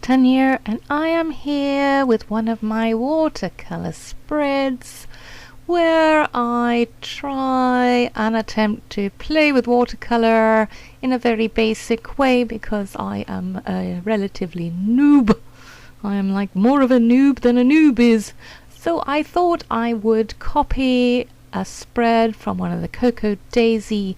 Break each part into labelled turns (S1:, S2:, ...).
S1: Kristen here, and I am here with one of my watercolor spreads where I try and attempt to play with watercolor in a very basic way because I am a relatively noob. I am like more of a noob than a noob is. So I thought I would copy a spread from one of the Cocoa Daisy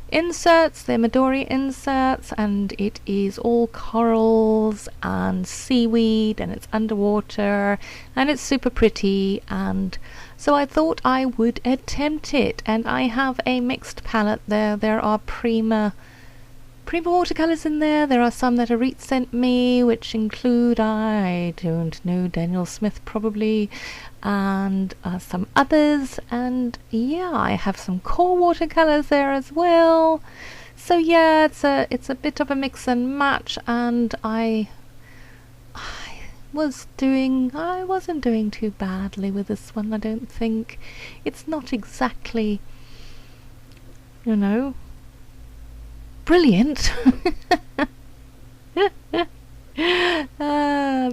S1: inserts, the Midori inserts, and it is all corals and seaweed and it's underwater and it's super pretty, and so I thought I would attempt it. And I have a mixed palette there. There are Prima watercolors in there. There are some that Arit sent me, which include, I don't know, Daniel Smith probably, and some others. And yeah, I have some core watercolors there as well. So yeah, it's a bit of a mix and match, and I wasn't doing too badly with this one, I don't think. It's not exactly, brilliant.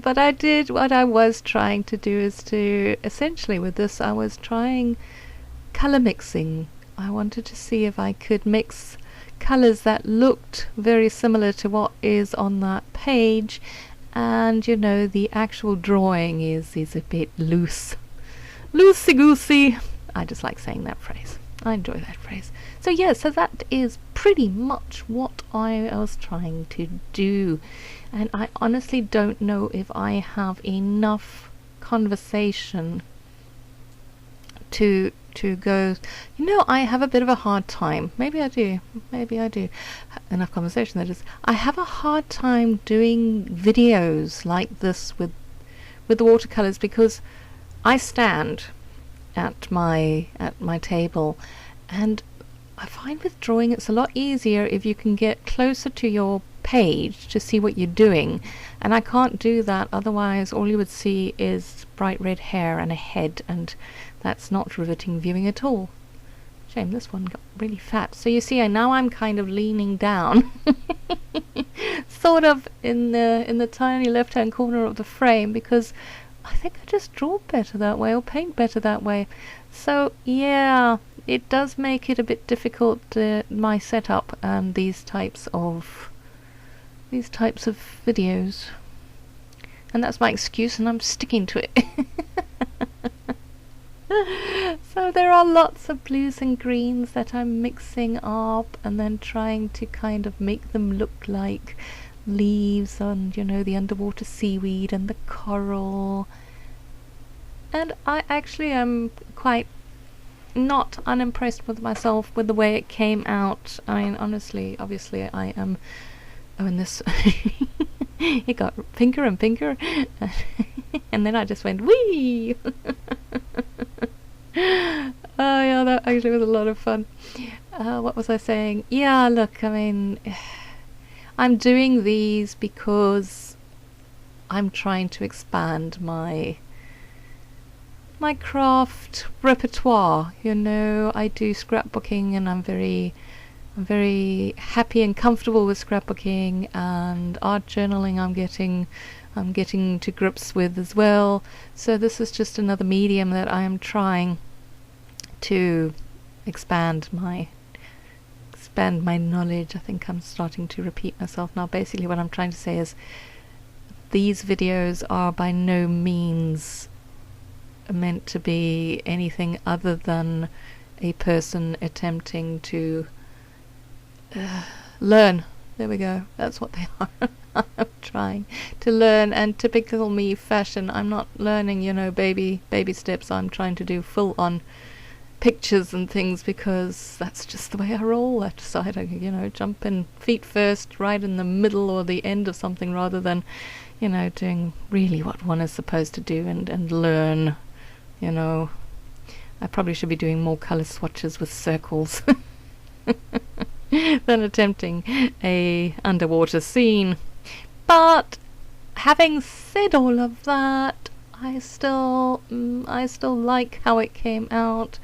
S1: But I did what I was trying to do is to, essentially with this, I was trying color mixing. I wanted to see if I could mix colors that looked very similar to what is on that page, and the actual drawing is a bit loosey-goosey. I just like saying that phrase. I enjoy that phrase. So yeah, so that is pretty much what I was trying to do. And I honestly don't know if I have enough conversation to go, I have a bit of a hard time. Maybe I do. Enough conversation, that is. I have a hard time doing videos like this with the watercolors, because I stand at my table, and I find with drawing it's a lot easier if you can get closer to your page to see what you're doing, and I can't do that. Otherwise all you would see is bright red hair and a head, and that's not riveting viewing at all. Shame this one got really fat. So you see, now I'm kind of leaning down sort of in the tiny left hand corner of the frame, because I think I just draw better that way, or paint better that way. So yeah, it does make it a bit difficult, my setup and these types of videos, and that's my excuse, and I'm sticking to it. So there are lots of blues and greens that I'm mixing up and then trying to kind of make them look like leaves on, the underwater seaweed and the coral. And I actually am quite not unimpressed with myself with the way it came out. I mean, honestly, obviously I am... Oh, and this... it got pinker and pinker. And then I just went, whee! Oh yeah, that actually was a lot of fun. What was I saying? Yeah, look, I mean, I'm doing these because I'm trying to expand my craft repertoire. I do scrapbooking, and I'm very happy and comfortable with scrapbooking, and art journaling I'm getting to grips with as well. So this is just another medium that I am trying to expand my knowledge. I think I'm starting to repeat myself now. Basically what I'm trying to say is these videos are by no means meant to be anything other than a person attempting to learn. There we go, that's what they are. I'm trying to learn, and typical me fashion, I'm not learning, baby steps. I'm trying to do full on pictures and things, because that's just the way I roll. I decide I jump in feet first, right in the middle or the end of something, rather than doing really what one is supposed to do and learn. I probably should be doing more color swatches with circles than attempting a underwater scene. But having said all of that, I still like how it came out.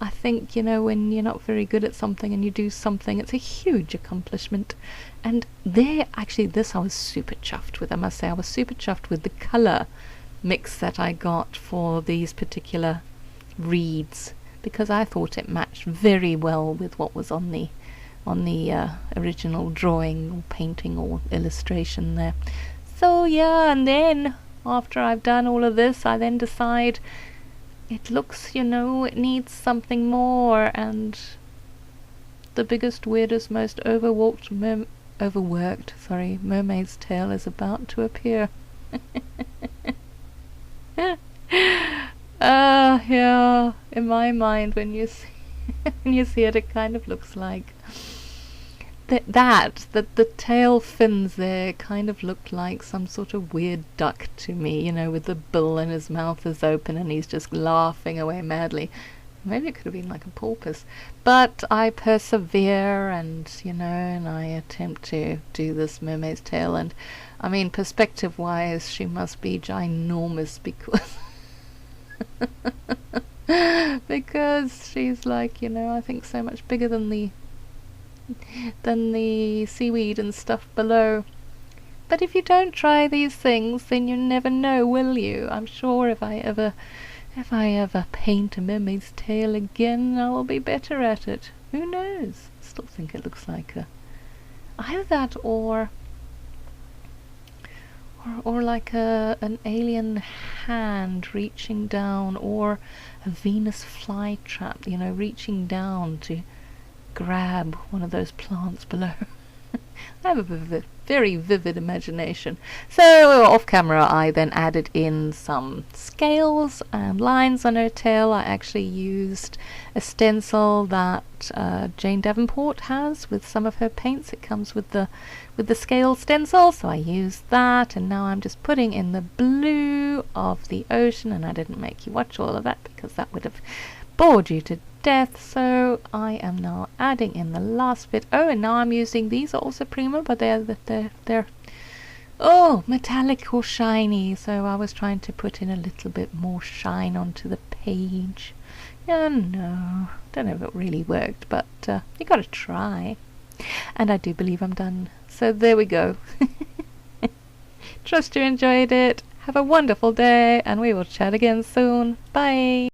S1: I think, when you're not very good at something and you do something, it's a huge accomplishment. And this I was super chuffed with, I must say. I was super chuffed with the colour mix that I got for these particular reeds, because I thought it matched very well with what was on the original drawing or painting or illustration there. So yeah, and then after I've done all of this, I then decide it looks, it needs something more, and the biggest, weirdest, most overworked mermaid's tail is about to appear. Yeah, in my mind, when you see when you see it, it kind of looks like the tail fins there kind of looked like some sort of weird duck to me, with the bill and his mouth is open and he's just laughing away madly. Maybe it could have been like a porpoise. But I persevere and I attempt to do this mermaid's tail, and I mean, perspective wise she must be ginormous, because because she's like, I think so much bigger than the seaweed and stuff below. But if you don't try these things, then you never know, will you? I'm sure if I ever paint a mermaid's tail again, I will be better at it. Who knows? I still think it looks like either that or like an alien hand reaching down, or a Venus flytrap, reaching down to grab one of those plants below. I have a very vivid imagination. So off camera I then added in some scales and lines on her tail. I actually used a stencil that Jane Davenport has with some of her paints. It comes with the scale stencil, so I used that, and now I'm just putting in the blue of the ocean, and I didn't make you watch all of that because that would have bored you to death, so I am now adding in the last bit. Oh, and now I'm using these, are also Prima, but they're metallic or shiny, so I was trying to put in a little bit more shine onto the page. No, don't know if it really worked, but you gotta try. And I do believe I'm done, so there we go. Trust you enjoyed it. Have a wonderful day, and we will chat again soon. Bye.